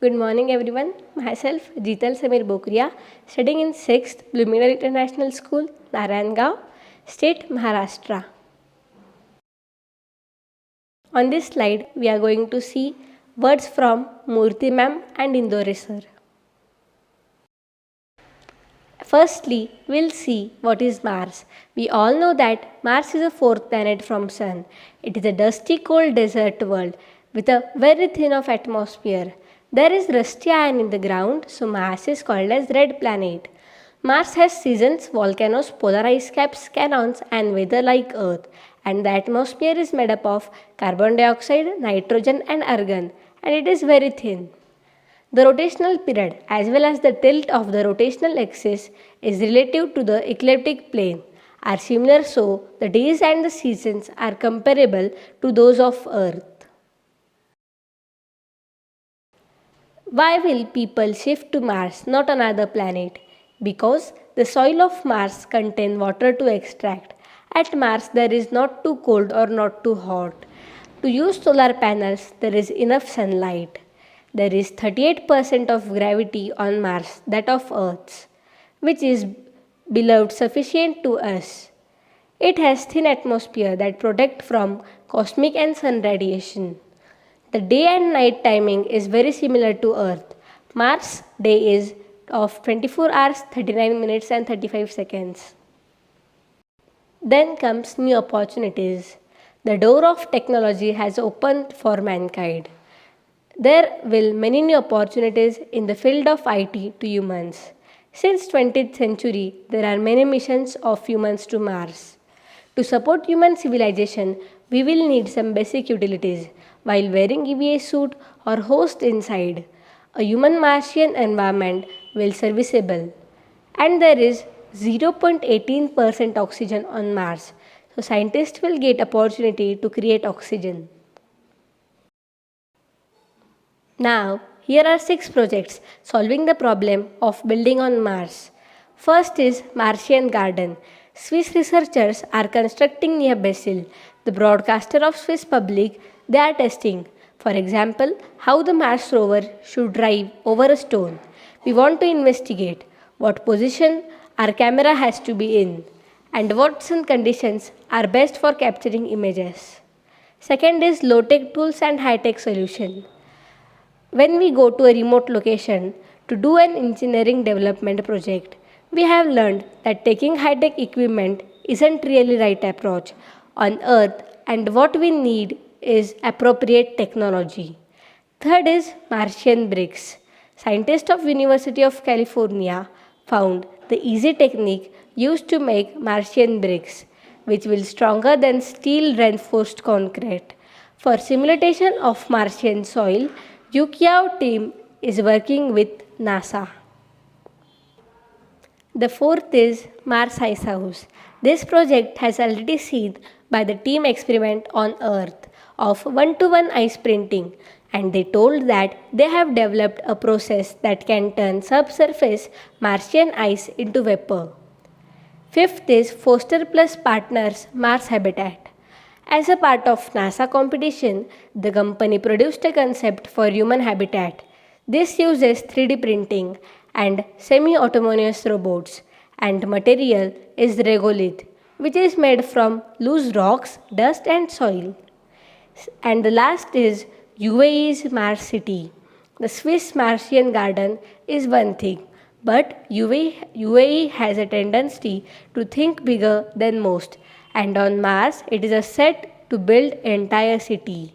Good morning, everyone. Myself, Jeetal Samir Bokriya, studying in 6th Blumenau International School, Narayangao, State, Maharashtra. On this slide, we are going to see words from Murthy ma'am and Indore sir. Firstly, we'll see what is Mars. We all know that Mars is the fourth planet from Sun. It is a dusty, cold desert world with a very thin of atmosphere. There is rusty iron in the ground, so Mars is called as red planet. Mars has seasons, volcanoes, polar ice caps, canyons, and weather like Earth. And the atmosphere is made up of carbon dioxide, nitrogen, and argon, and it is very thin. The rotational period as well as the tilt of the rotational axis is relative to the ecliptic plane are similar, so the days and the seasons are comparable to those of Earth. Why will people shift to Mars, not another planet? Because the soil of Mars contains water to extract. At Mars there is not too cold or not too hot. To use solar panels there is enough sunlight. There is 38% of gravity on Mars, that of Earth's, which is beloved sufficient to us. It has thin atmosphere that protect from cosmic and sun radiation. The day and night timing is very similar to Earth. Mars day is of 24 hours, 39 minutes and 35 seconds. Then comes new opportunities. The door of technology has opened for mankind. There will many new opportunities in the field of IT to humans. Since 20th century, there are many missions of humans to Mars. To support human civilization, we will need some basic utilities while wearing EVA suit or host inside. A human Martian environment will serviceable. And there is 0.18% oxygen on Mars. So scientists will get opportunity to create oxygen. Now, here are 6 projects solving the problem of building on Mars. First is Martian Garden. Swiss researchers are constructing near Basel, the broadcaster of Swiss public. They are testing, for example, how the Mars rover should drive over a stone. We want to investigate what position our camera has to be in and what sun conditions are best for capturing images. Second is low-tech tools and high-tech solution. When we go to a remote location to do an engineering development project, we have learned that taking high-tech equipment isn't really right approach on Earth, and what we need is appropriate technology. Third is Martian bricks. Scientists of University of California found the easy technique used to make Martian bricks, which will stronger than steel reinforced concrete. For simulation of Martian soil, Yukiao team is working with NASA. The fourth is Mars Ice House. This project has already seen by the team experiment on Earth of one-to-one ice printing, and they told that they have developed a process that can turn subsurface Martian ice into vapor. Fifth is Foster Plus Partners Mars Habitat. As a part of NASA competition, the company produced a concept for human habitat. This uses 3D printing and semi-autonomous robots, and material is regolith, which is made from loose rocks, dust and soil. And the last is UAE's Mars City. The Swiss Martian Garden is one thing, but UAE has a tendency to think bigger than most, and on Mars it is a set to build entire city.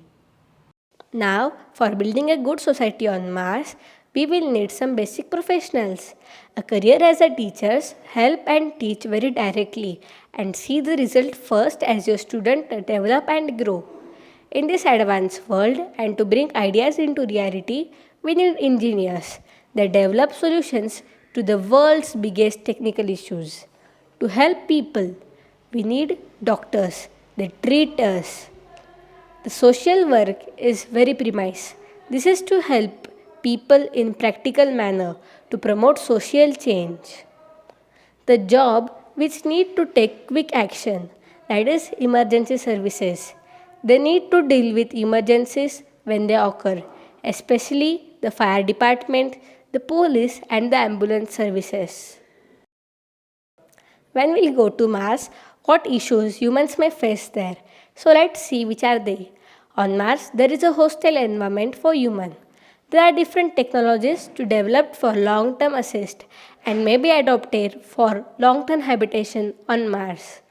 Now, for building a good society on Mars, we will need some basic professionals. A career as a teacher help and teach very directly and see the result first as your student develop and grow. In this advanced world and to bring ideas into reality, we need engineers that develop solutions to the world's biggest technical issues. To help people, we need doctors that treat us. The social work is very premise. This is to help people in practical manner to promote social change. The job which need to take quick action, that is emergency services. They need to deal with emergencies when they occur, especially the fire department, the police, and the ambulance services. When we go to Mars, what issues humans may face there? So let's see which are they. On Mars, there is a hostile environment for humans. There are different technologies to develop for long-term assist and may be adopted for long-term habitation on Mars.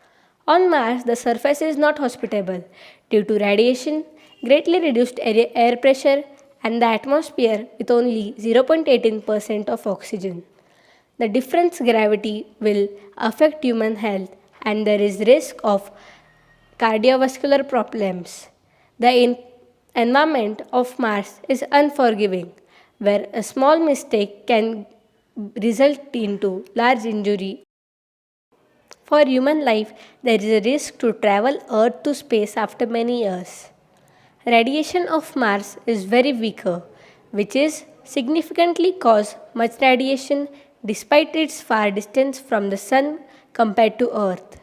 On Mars, the surface is not hospitable due to radiation, greatly reduced air pressure, and the atmosphere with only 0.18% of oxygen. The difference gravity will affect human health and there is risk of cardiovascular problems. The environment of Mars is unforgiving, where a small mistake can result into large injury. For human life, there is a risk to travel Earth to space after many years. Radiation of Mars is very weaker, which is significantly cause much radiation despite its far distance from the Sun compared to Earth.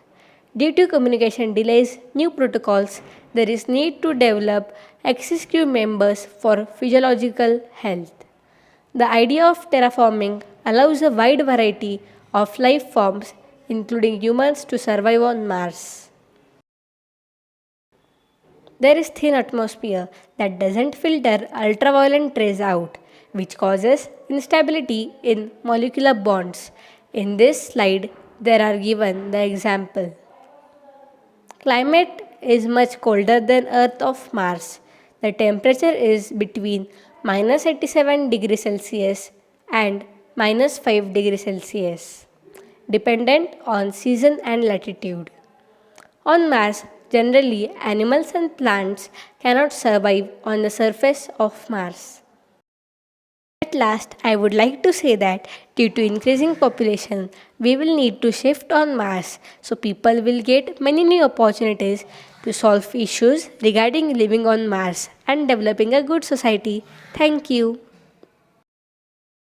Due to communication delays, new protocols, there is need to develop access crew members for physiological health. The idea of terraforming allows a wide variety of life forms, including humans, to survive on Mars. There is thin atmosphere that doesn't filter ultraviolet rays out, which causes instability in molecular bonds. In this slide, there are given the example. Climate is much colder than Earth of Mars. The temperature is between minus 87 degrees Celsius and minus 5 degrees Celsius, dependent on season and latitude. On Mars, generally animals and plants cannot survive on the surface of Mars. At last, I would like to say that due to increasing population, we will need to shift on Mars so people will get many new opportunities to solve issues regarding living on Mars and developing a good society. Thank you.